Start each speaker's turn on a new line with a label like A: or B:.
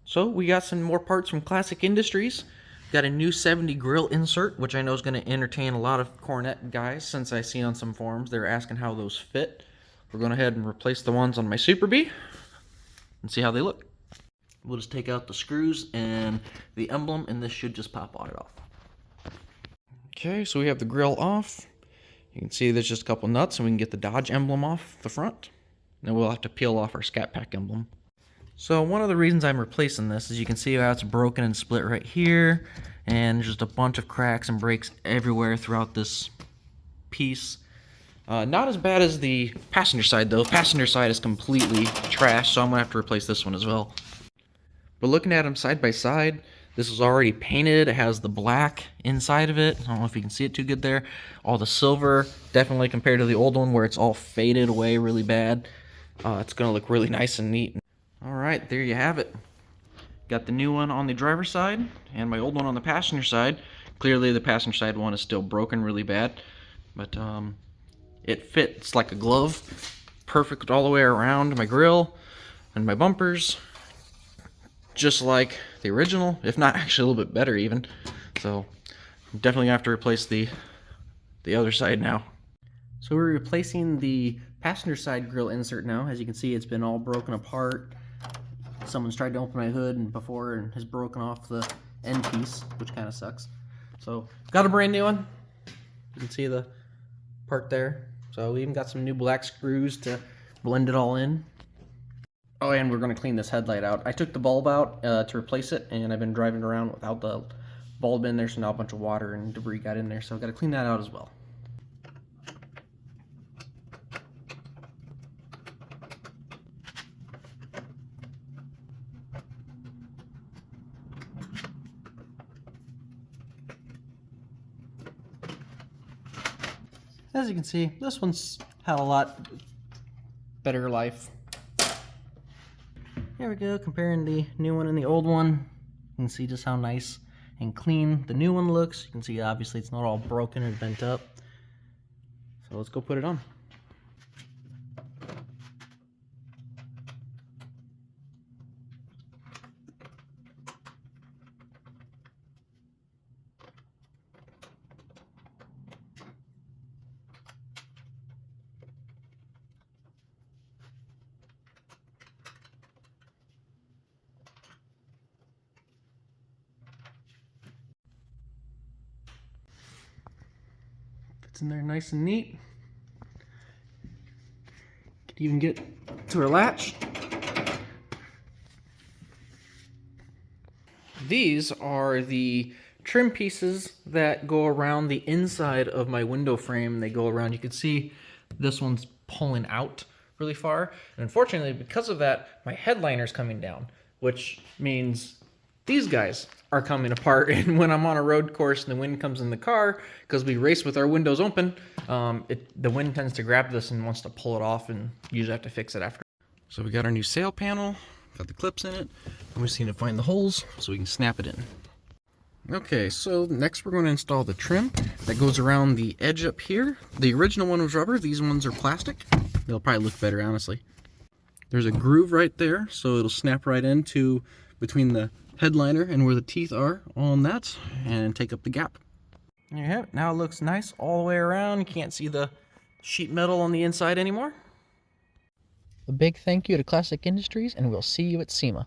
A: So we got some more parts from Classic Industries. Got a new 70 grill insert, which I know is going to entertain a lot of Coronet guys, since I see on some forums they're asking how those fit. We're going ahead and replace the ones on my Superbee and see how they look. We'll just take out the screws and the emblem, and this should just pop on it off. Okay, so we have the grill off. You can see there's just a couple nuts, and we can get the Dodge emblem off the front. Then we'll have to peel off our Scat Pack emblem. So one of the reasons I'm replacing this is you can see how it's broken and split right here, and just a bunch of cracks and breaks everywhere throughout this piece. Not as bad as the passenger side though. Passenger side is completely trash, so I'm gonna have to replace this one as well. But looking at them side by side, this is already painted. It has the black inside of it. I don't know if you can see it too good there. All the silver, definitely compared to the old one where it's all faded away really bad. It's gonna look really nice and neat. Alright, there you have it. Got the new one on the driver's side and my old one on the passenger side. Clearly the passenger side one is still broken really bad, but it fits like a glove. Perfect all the way around my grill and my bumpers. Just like the original, if not actually a little bit better even. So I'm definitely gonna have to replace the other side now. So we're replacing the passenger side grill insert now. As you can see, it's been all broken apart. Someone's tried to open my hood before and has broken off the end piece, which kind of sucks. So got a brand new one. You can see the part there. So we even got some new black screws to blend it all in. Oh, and we're going to clean this headlight out. I took the bulb out to replace it, and I've been driving around without the bulb in there, so now a bunch of water and debris got in there, so I've got to clean that out as well. As you can see, this one's had a lot better life. There we go, comparing the new one and the old one. You can see just how nice and clean the new one looks. You can see obviously it's not all broken and bent up. So let's go put it on. Fits in there nice and neat. Could even get to her latch. These are the trim pieces that go around the inside of my window frame. They go around. You can see this one's pulling out really far. And unfortunately, because of that, my headliner's coming down, which means these guys are coming apart. And when I'm on a road course and the wind comes in the car, because we race with our windows open, the wind tends to grab this and wants to pull it off, and usually have to fix it after. So we got our new sail panel, got the clips in it, and we just need to find the holes so we can snap it in. Okay, so next we're going to install the trim that goes around the edge up here. The original one was rubber, these ones are plastic. They'll probably look better, honestly. There's a groove right there, so it'll snap right into between the headliner and where the teeth are on that, and take up the gap. There you have it. Now it looks nice all the way around. You can't see the sheet metal on the inside anymore. A big thank you to Classic Industries, and we'll see you at SEMA.